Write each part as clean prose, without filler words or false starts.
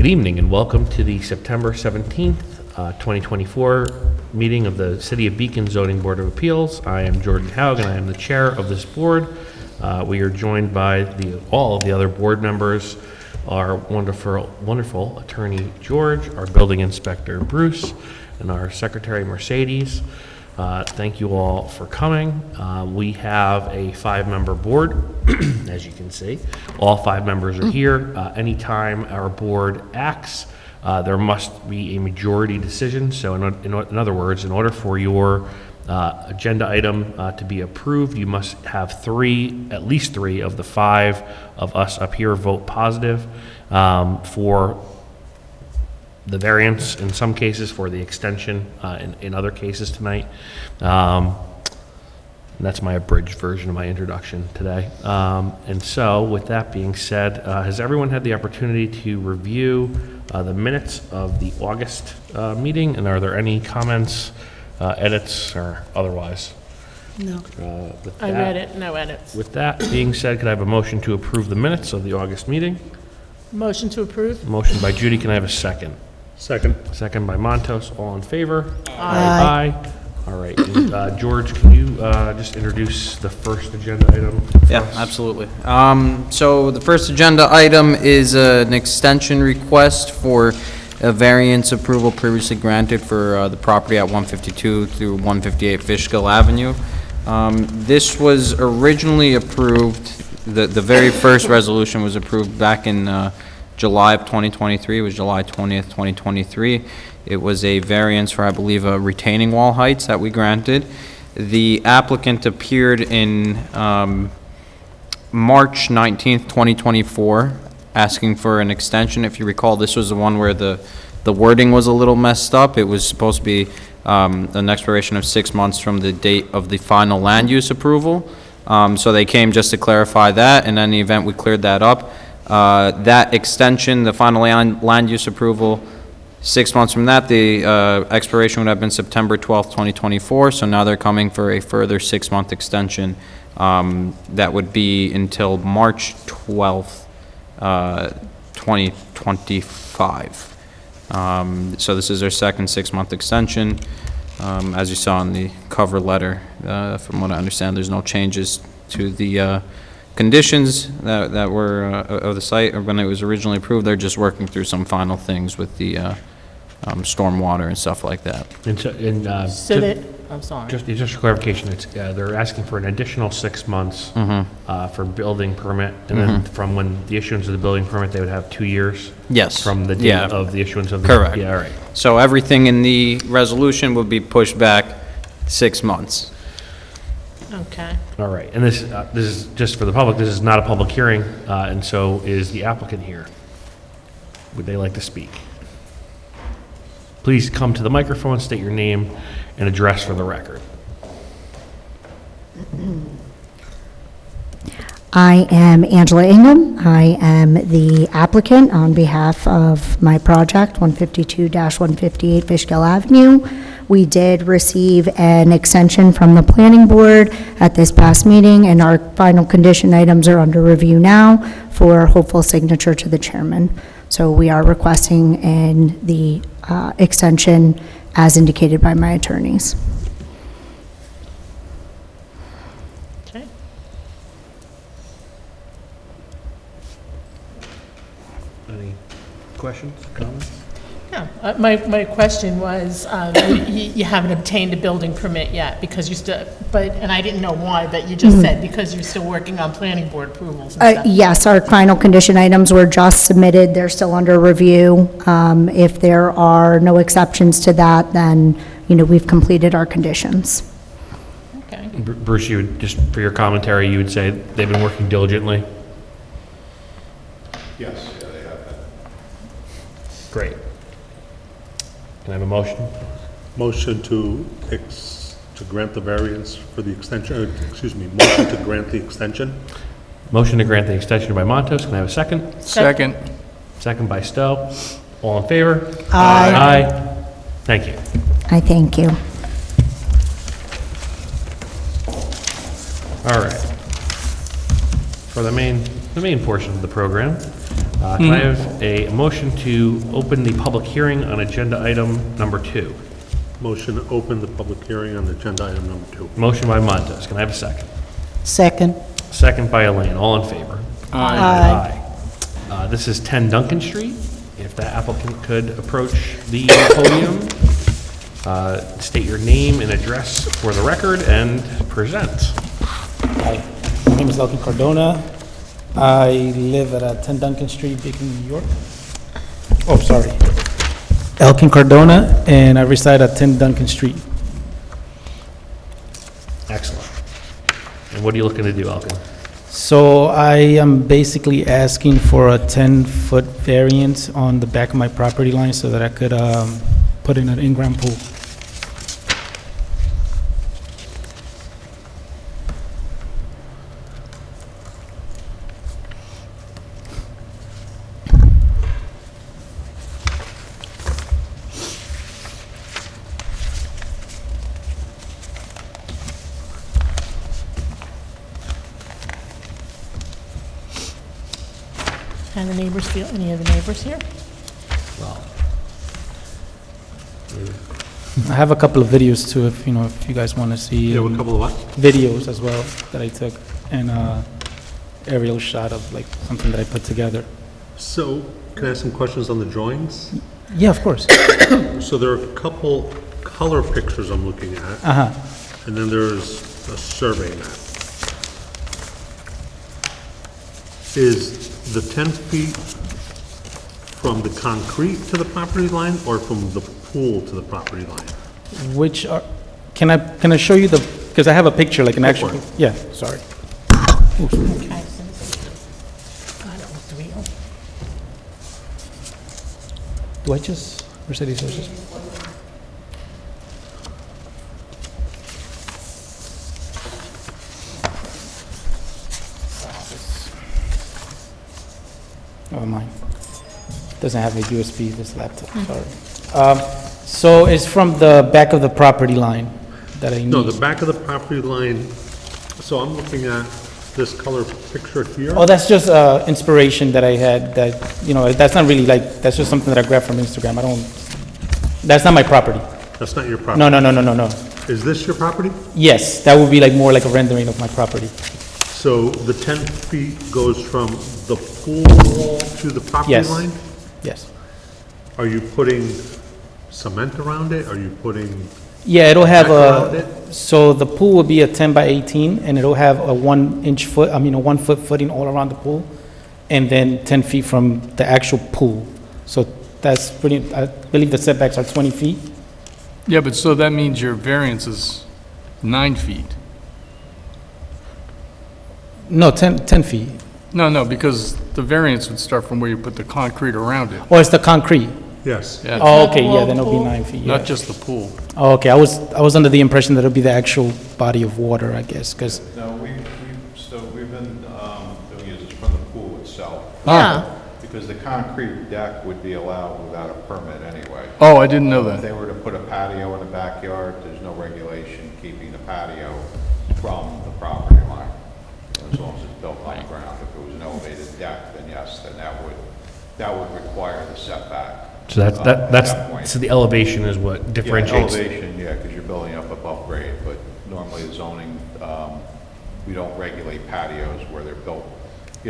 Good evening and welcome to the September 17th, 2024 meeting of the City of Beacon Zoning Board of Appeals. I am Jordan Haug and I am the chair of this board. We are joined by all of the other board members, our wonderful attorney George, our building inspector Bruce, and our secretary Mercedes. Thank you all for coming. We have a 5-member board, as you can see. All 5 members are here. Anytime our board acts, there must be a majority decision. So in other words, in order for your agenda item to be approved, you must have at least three of the 5 of us up here vote positive for the variance in some cases, for the extension in other cases tonight. And that's my abridged version of my introduction today. And so with that being said, has everyone had the opportunity to review the minutes of the August meeting? And are there any comments, edits, or otherwise? No. I read it, no edits. With that being said, could I have a motion to approve the minutes of the August meeting? Motion to approve? Motion by Judy. Can I have a second? Second. Second by Montos. All in favor? Aye. Aye. All right. And, George, can you just introduce the first agenda item? Yeah, absolutely. So the first agenda item is an extension request for a variance approval previously granted for the property at 152 through 158 Fishkill Avenue. This was originally approved, the very first resolution was approved back in July of 2023. It was July 20th, 2023. It was a variance for, I believe, retaining wall heights that we granted. The applicant appeared in March 19th, 2024, asking for an extension. If you recall, this was the one where the wording was a little messed up. It was supposed to be an expiration of 6 months from the date of the final land use approval. So they came just to clarify that, and in the event we cleared that up. That extension, the final land use approval, 6 months from that, the expiration would have been September 12th, 2024. So now they're coming for a further 6-month extension that would be until March 12th, 2025. So this is their second 6-month extension. As you saw in the cover letter, from what I understand, there's no changes to the conditions that were of the site when it was originally approved. They're just working through some final things with the stormwater and stuff like that. I'm sorry. Just for clarification, it's they're asking for an additional 6 months for building permit, and then from when the issuance of the building permit, they would have 2 years. Yes. From the date of the issuance of the correct. Yeah, all right. So everything in the resolution would be pushed back 6 months. Okay. All right, and this is just for the public. This is not a public hearing, and so is the applicant here. Would they like to speak? Please come to the microphone, state your name and address for the record. I am Angela Ingham. I am the applicant on behalf of my project, 152-158 Fishkill Avenue. We did receive an extension from the planning board at this past meeting, and our final condition items are under review now for hopeful signature to the chairman. So we are requesting the extension as indicated by my attorneys. Okay. Any questions, comments? Yeah, my question was, you haven't obtained a building permit yet because you still, and I didn't know why, but you just said because you're still working on planning board approvals and stuff. Yes, our final condition items were just submitted. They're still under review. If there are no exceptions to that, then, we've completed our conditions. Okay. Bruce, you would, just for your commentary, you would say they've been working diligently? Yes, yeah, they have that. Great. Can I have a motion? Motion to grant the variance for the extension, motion to grant the extension. Motion to grant the extension by Montos. Can I have a second? Second. Second by Stowe. All in favor? Aye. Aye. Thank you. I thank you. All right. For the main portion of the program, Can I have a motion to open the public hearing on agenda item number 2? Motion to open the public hearing on agenda item number 2. Motion by Montes. Can I have a second? Second. Second by Elaine. All in favor? Aye. This is 10 Duncan Street. If the applicant could approach the podium, state your name and address for the record, and present. Hi, my name is Elkin Cardona. I live at 10 Duncan Street, Beacon, New York. Oh, sorry. Elkin Cardona, and I reside at 10 Duncan Street. Excellent. And what are you looking to do, Elkin? So I am basically asking for a 10-foot variance on the back of my property line so that I could put in an in-ground pool. And the neighbors feel, any of the neighbors here? Well, I have a couple of videos too, if you guys want to see. You have a couple of what? Videos as well that I took, and aerial shot of like something that I put together. So, can I ask some questions on the drawings? Yeah, of course. So there are a couple color pictures I'm looking at, Uh-huh. and then there's a survey map. Is the 10 feet from the concrete to the property line or from the pool to the property line? Which are, can I show you the, because I have a picture, like an actual, for it. yeah, sorry. Okay, so this is, I don't know, 3. Do I just, Mercedes Sources? Oh, mine. Doesn't have a USB, this laptop, sorry. So it's from the back of the property line that I need. No, the back of the property line, so I'm looking at this color picture here. Oh, that's just inspiration that I had that, that's not really like, that's just something that I grabbed from Instagram. That's not my property. That's not your property? No. Is this your property? Yes, that would be like more like a rendering of my property. So the 10 feet goes from the pool wall to the property Yes. line? Yes. Are you putting cement around it? Are you putting, Yeah, it'll have Back around a, so the pool will be a 10 by 18, and it'll have a 1 foot footing all around the pool, and then 10 feet from the actual pool. So that's pretty, I believe the setbacks are 20 feet. Yeah, but so that means your variance is 9 feet. No, 10 feet. No, because the variance would start from where you put the concrete around it. Or it's the concrete? yes? Yeah, Oh, not okay, the yeah, then it'll be pool? 9 feet, yeah. not just the pool. Oh, okay, I was under the impression that it'll be the actual body of water, I guess, because, No, we've been doing it from the pool itself, Yeah, because the concrete deck would be allowed without a permit anyway. Oh, I didn't know If that. they were to put a patio in the backyard, there's no regulation keeping the patio from the property line, as long as it's built on the ground. If it was an elevated deck, then yes, then that would require the setback. So at that point. that's, so the elevation is what differentiates. Elevation, yeah, because you're building up above grade, but normally the zoning, we don't regulate patios where they're built,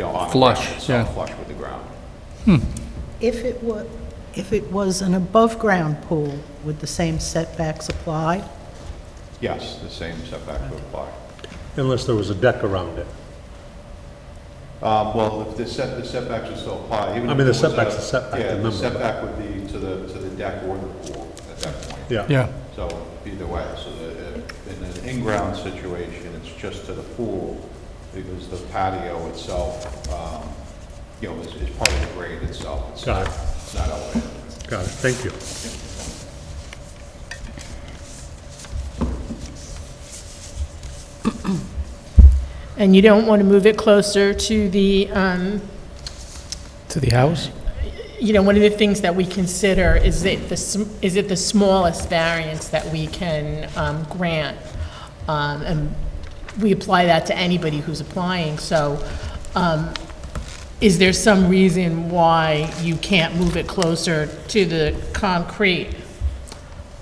on the Flush, ground itself, yeah. flush with the ground. If it was an above-ground pool, would the same setbacks apply? Yes, the same setback would apply. Unless there was a deck around it. Well, if the setbacks would still apply. even I if mean, the it was setback's a setback, Yeah, the remember. setback would be to the deck or the pool at that point. Yeah. Yeah, So either way, so in an in-ground situation, it's just to the pool, because the patio itself, is part of the grade itself. It's Got it. It's not elevated. Got it, thank you. and you don't want to move it closer to the, to the house? one of the things that we consider is it the smallest variance that we can grant? And we apply that to anybody who's applying, so is there some reason why you can't move it closer to the concrete?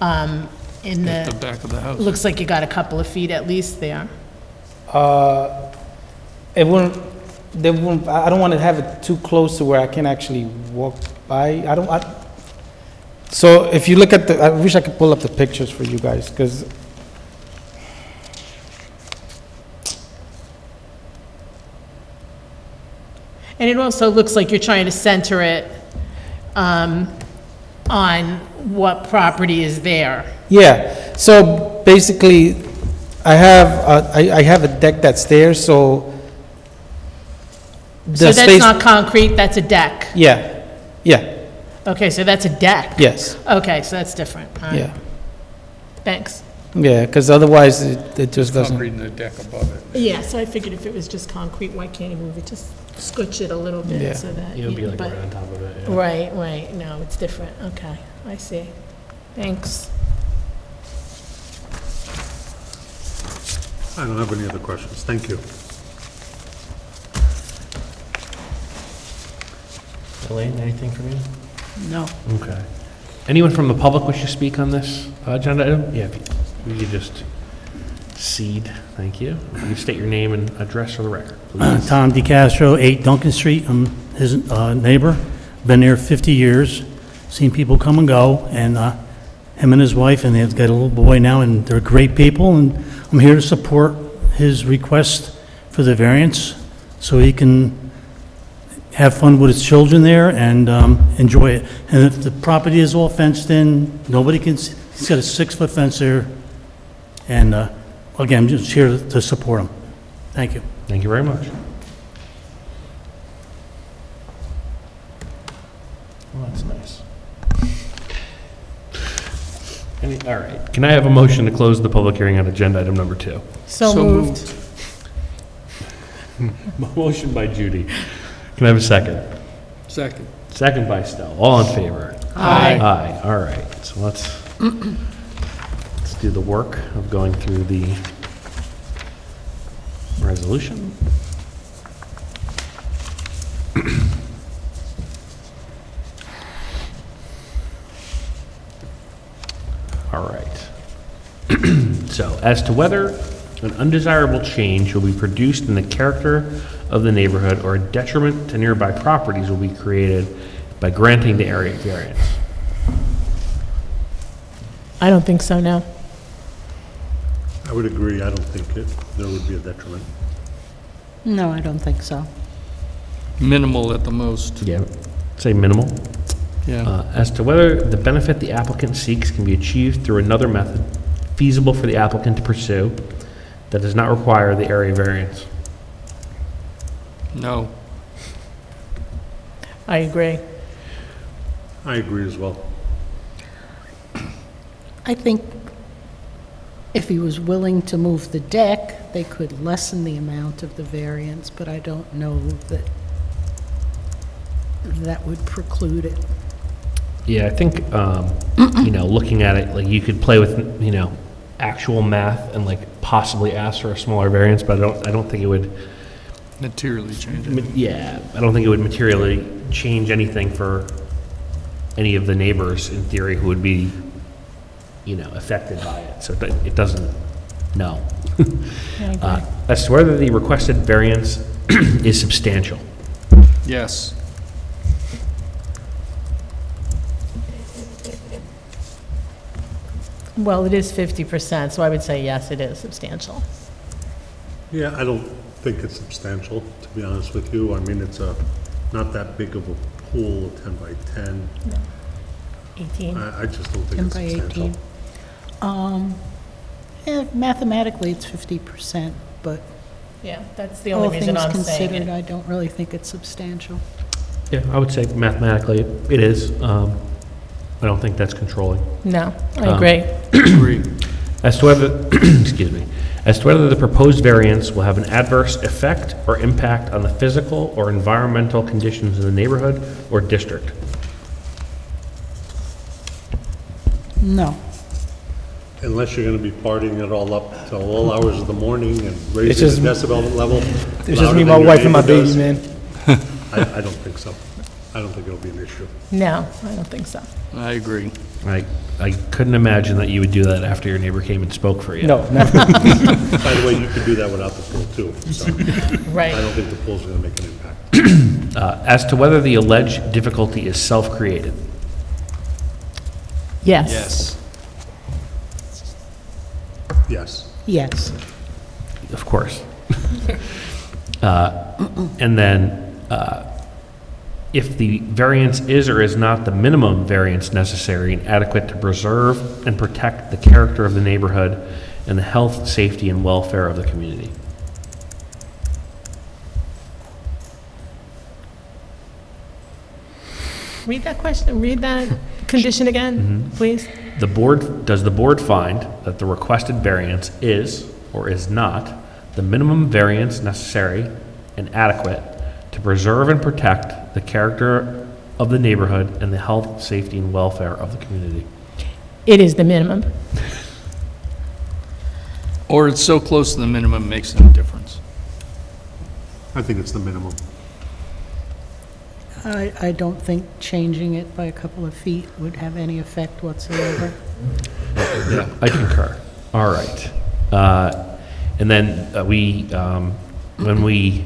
In At the the, back of the house. looks like you got a couple of feet at least there. It wouldn't, they wouldn't, I don't want to have it too close to where I can actually walk by. So if you look at I wish I could pull up the pictures for you guys, because And it also looks like you're trying to center it on what property is there. yeah, so basically, I have a deck that's there, so So the that's space, not concrete, that's a deck. yeah, yeah, Okay, so that's a deck. yes, Okay, so that's different. All right. yeah, Thanks. yeah, because otherwise it just doesn't. Concrete and the deck above it. Yeah, so I figured if it was just concrete, why can't you move it? Just scotch it a little Yeah. bit so that. It would be like but- right on top of it, yeah. Right, right, no, it's different, okay, I see. Thanks. I don't have any other questions. Thank you. Elaine, anything from you? No. Okay. Anyone from the public wish to speak on this agenda item? Yeah, if you could just cede, thank you. You state your name and address for the record, please. Tom DeCastro, 8 Duncan Street. I'm his neighbor. Been there 50 years. Seen people come and go, and him and his wife, and they've got a little boy now, and they're great people, and I'm here to support his request for the variance so he can have fun with his children there and enjoy it. And if the property is all fenced in, nobody can, he's got a 6-foot fence there, and again, I'm just here to support him. Thank you. Thank you very much. Well, that's nice. All right, can I have a motion to close the public hearing on agenda item number 2? So moved. Motion by Judy. Can I have a second? Second. Second by Stell. All in favor? Aye. Aye, all right. So let's do the work of going through the resolution. All right. So, as to whether an undesirable change will be produced in the character of the neighborhood or a detriment to nearby properties will be created by granting the area variance. I don't think so, no. I would agree. I don't think there would be a detriment. No, I don't think so. Minimal at the most. Yeah, say minimal. Yeah. As to whether the benefit the applicant seeks can be achieved through another method feasible for the applicant to pursue that does not require the area variance. No. I agree. I agree as well. I think if he was willing to move the deck, they could lessen the amount of the variance, but I don't know that that would preclude it. Yeah, I think, looking at it, like, you could play with, actual math and, like, possibly ask for a smaller variance, but I don't think it would, Materially change it. yeah, I don't think it would materially change anything for any of the neighbors, in theory, who would be, affected by it. So it doesn't, no. I agree. As to whether the requested variance is substantial. Yes. Well, it is 50%, so I would say yes, it is substantial. Yeah, I don't think it's substantial, to be honest with you. I mean, it's not that big of a pool, 10 by 10. 18. I just don't think 10 it's by substantial. 18. Yeah, mathematically, it's 50%, but Yeah, that's the all only reason things I'm saying considered, it. I don't really think it's substantial. Yeah, I would say mathematically it is. I don't think that's controlling. No, I agree. Agree. As to whether, excuse me, as to whether the proposed variance will have an adverse effect or impact on the physical or environmental conditions in the neighborhood or district. No. Unless you're going to be partying it all up till all hours of the morning and It's raising just- the decibel level. It's just louder me, than my your wife, and my neighbor baby, does. man. I don't think so. I don't think it'll be an issue. No, I don't think so. I agree. I couldn't imagine that you would do that after your neighbor came and spoke for you. No, never. By the way, you could do that without the pool too, so Right. I don't think the pool's gonna make an impact. As to whether the alleged difficulty is self-created. Yes. Yes. Yes. Yes. Of course. And then, if the variance is or is not the minimum variance necessary and adequate to preserve and protect the character of the neighborhood and the health, safety, and welfare of the community. Read that question, read that condition again, please. Does the board find that the requested variance is or is not the minimum variance necessary and adequate to preserve and protect the character of the neighborhood and the health, safety, and welfare of the community? It is the minimum. Or it's so close to the minimum, it makes no difference. I think it's the minimum. I don't think changing it by a couple of feet would have any effect whatsoever. I concur. All right. And then when we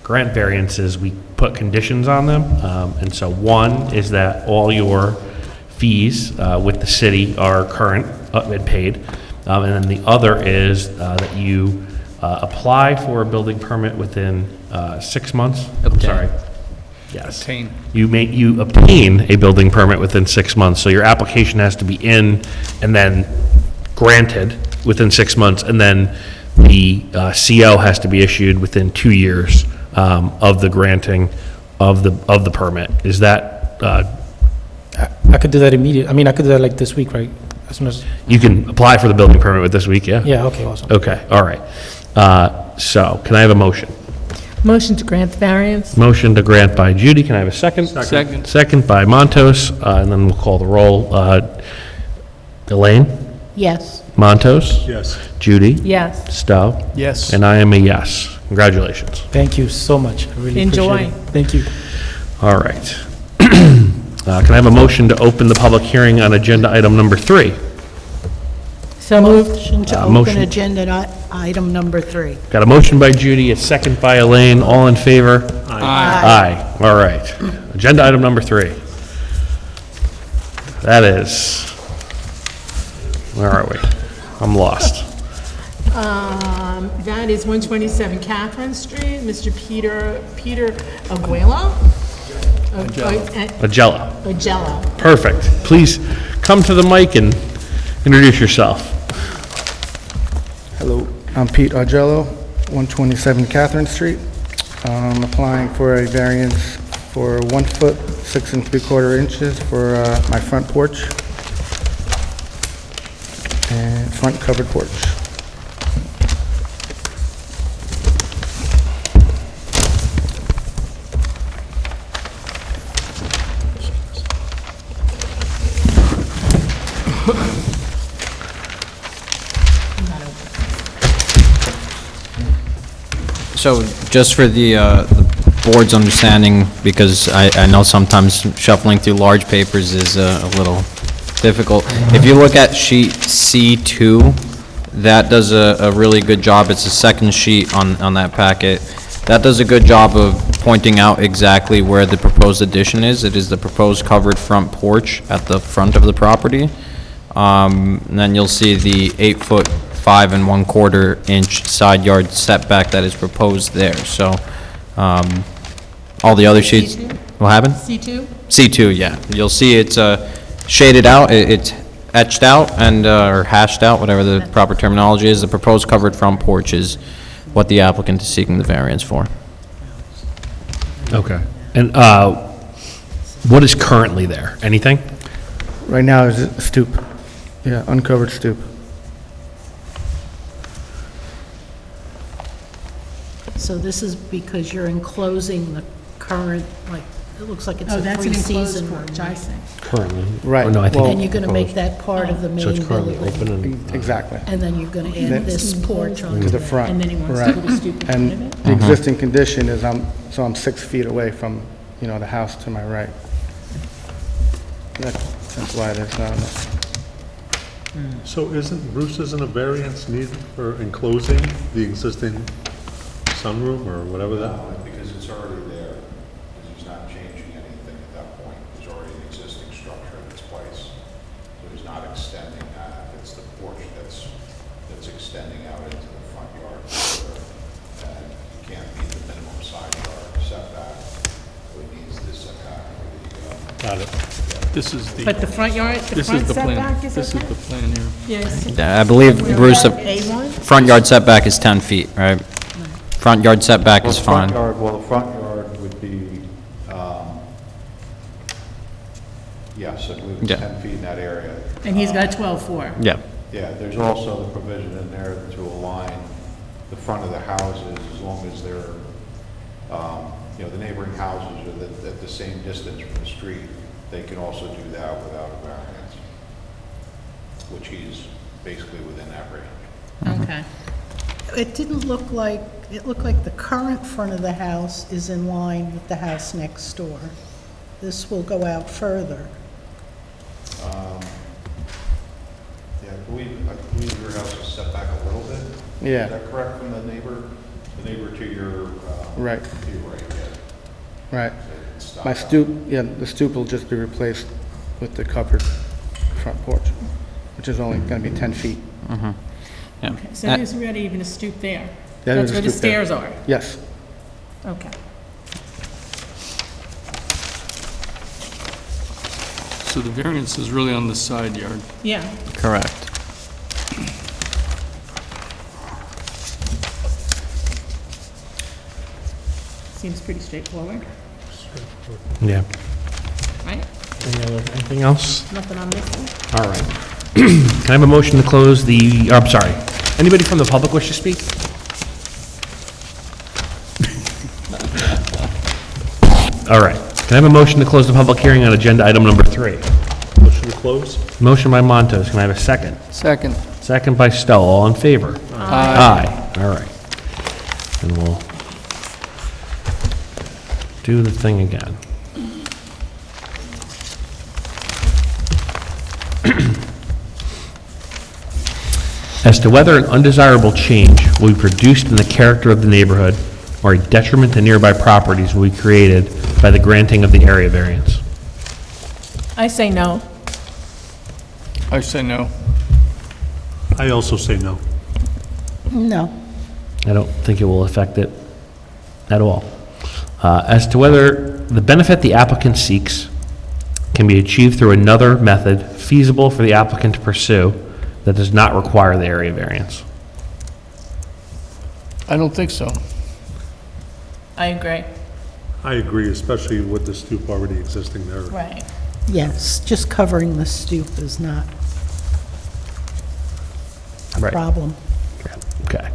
grant variances, we put conditions on them. And so one is that all your fees with the city are current and paid. And then the other is that you apply for a building permit within 6 months. I'm sorry. Yes. Obtain. You obtain a building permit within 6 months. So your application has to be in and then granted within 6 months. And then the CO has to be issued within 2 years of the granting of the permit. Is that, I could do that immediately. I mean, I could do that like this week, right? As soon as, you can apply for the building permit with this week, yeah? yeah, okay, awesome. Okay, all right. So can I have a motion? Motion to grant the variance? Motion to grant by Judy. Can I have a second? Second. Second by Montos, and then we'll call the roll. Elaine? Yes. Montos? Yes. Judy? Yes. Stowe? Yes. And I am a yes. Congratulations. Thank you so much. I really appreciate Enjoy. it. Thank you. All right. Can I have a motion to open the public hearing on agenda item number 3? So moved. Motion to motion. open agenda item number 3. Got a motion by Judy, a second by Elaine. All in favor? Aye. Aye. All right. Agenda item number 3. That is, where are we? I'm lost. That is 127 Catherine Street, Mr. Peter Aguelo? Agella. Agello. Perfect. Please come to the mic and introduce yourself. Hello, I'm Pete Argello, 127 Catherine Street. I'm applying for a variance for 1 foot, 6 3/4 inches for my front porch and front covered porch. So just for the board's understanding, because I know sometimes shuffling through large papers is a little difficult. If you look at sheet C2, that does a really good job. It's the second sheet on that packet. That does a good job of pointing out exactly where the proposed addition is. It is the proposed covered front porch at the front of the property. And then you'll see the 8-foot 5 1/4 inch side yard setback that is proposed there. So, all the other sheets, C2? what happened? C2? C2, yeah. You'll see it's shaded out, it's etched out and, or hashed out, whatever the proper terminology is. The proposed covered front porch is what the applicant is seeking the variance for. Okay. And what is currently there? Anything? Right now is a stoop, yeah, uncovered stoop. So this is because you're enclosing the current, like, it looks like it's Oh, a that's an enclosed three-season porch, I see. Currently. Right, Or no, I think. well- And you're going to make that part of the So main it's currently building. open and. Exactly, And then you're going to add Then- this porch on to the that. front. And then he wants to Right. put a stoop in front of And it? the existing condition is I'm 6 feet away from, the house to my right. That's why there's So Bruce, isn't a variance needed for enclosing the existing sunroom or whatever that? No, because it's already there, because he's not changing anything at that point. There's already an existing structure in its place. So he's not extending that. It's the porch that's extending out into the front yard further. And you can't meet the minimum side yard setback. So he needs this setback for the, Got it. This is the, But the front yard, the this is front the plan. setback is This is okay? the plan here. Yes. Yeah, I believe, Bruce, the A1? front yard setback is 10 feet, right? Front yard setback is fine. Well, the front yard would be, yes, I believe it's Yeah. 10 feet in that area. And he's got 12.4. Yeah. Yeah, there's also the provision in there to align the front of the houses as long as they're, the neighboring houses are at the same distance from the street. They can also do that without a variance, which he's basically within that range. Okay. It didn't look like, it looked like the current front of the house is in line with the house next door. This will go out further. Yeah, I believe your house is set back a little bit. Yeah. Is that correct from the neighbor? The neighbor to your, Right. to your right, yeah. Right. So it's stopped My out. stoop, the stoop will just be replaced with the covered front porch, which is only going to be 10 feet. Yeah. So there's already even a stoop there? Yeah, That's there's a where the stoop there. stairs are? Yes. Okay. So the variance is really on the side yard. Yeah. Correct. Seems pretty straightforward, Yeah. right? Anything else? Nothing I'm missing? All right. Can I have a motion to close the, I'm sorry. Anybody from the public wish to speak? All right. Can I have a motion to close the public hearing on agenda item number 3? Motion to close? Motion by Montos. Can I have a second? Second. Second by Stoll. All in favor? Aye. All right. And we'll do the thing again. As to whether an undesirable change will be produced in the character of the neighborhood or a detriment to nearby properties will be created by the granting of the area variance. I say no. I say no. I also say no. No. I don't think it will affect it at all. As to whether the benefit the applicant seeks can be achieved through another method feasible for the applicant to pursue that does not require the area variance. I don't think so. I agree. I agree, especially with the stoop already existing there. Right. Yes, just covering the stoop is not a Right. problem. Okay.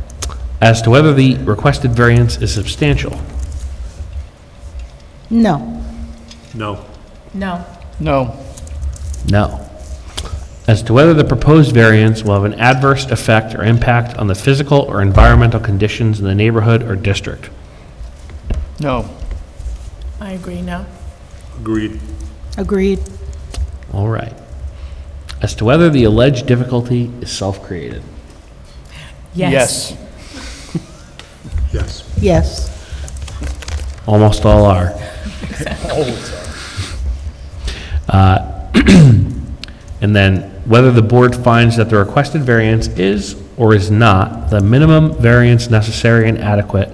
As to whether the requested variance is substantial. No. No. No. No. No. As to whether the proposed variance will have an adverse effect or impact on the physical or environmental conditions in the neighborhood or district. No. I agree, no. Agreed. Agreed. All right. As to whether the alleged difficulty is self-created. Yes. Yes. Yes. Almost all are. And then whether the board finds that the requested variance is or is not the minimum variance necessary and adequate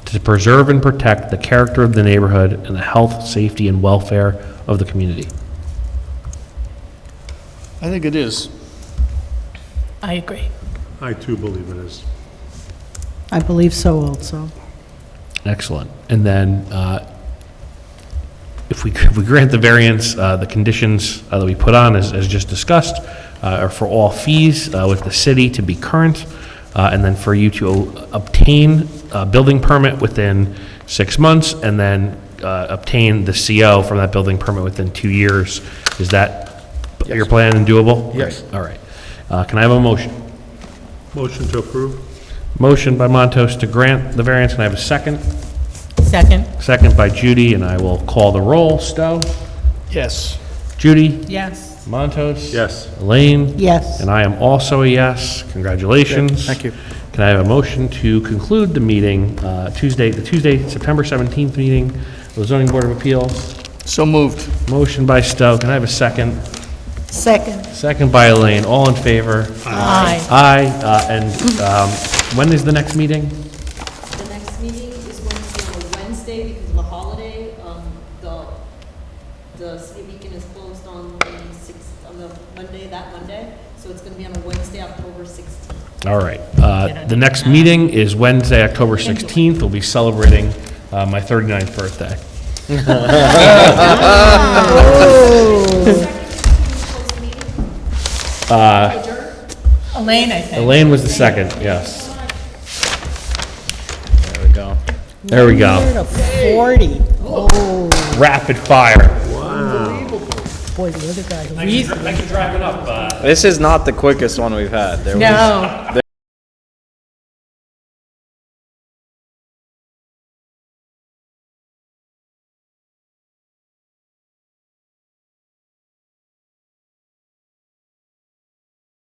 to preserve and protect the character of the neighborhood and the health, safety, and welfare of the community. I think it is. I agree. I too believe it is. I believe so also. Excellent. And then, if we grant the variance, the conditions that we put on, as just discussed, are for all fees with the city to be current, and then for you to obtain a building permit within 6 months, and then obtain the CO from that building permit within 2 years. Is that your plan and doable? Yes. Great. All right. Can I have a motion? Motion to approve? Motion by Montos to grant the variance. Can I have a second? Second. Second by Judy, and I will call the roll. Stowe? Yes. Judy? Yes. Montos? Yes. Elaine? Yes. And I am also a yes. Congratulations. Thank you. Can I have a motion to conclude the meeting, the Tuesday, September 17th meeting of the Zoning Board of Appeals? So moved. Motion by Stowe. Can I have a second? Second. Second by Elaine. All in favor? Aye. Aye. When is the next meeting? The next meeting is going to be on a Wednesday because of a holiday. The city of Beacon is closed on the 6th, on the Monday, that Monday. So it's going to be on a Wednesday, October 16th. All right. The next meeting is Wednesday, October 16th. We'll be celebrating my 39th birthday. Elaine, I think. Elaine was the second, yes. There we go. There we go. 40. Oh, Rapid fire. boy, the other guy. Thanks for driving up. This is not the quickest one we've had. There was- No.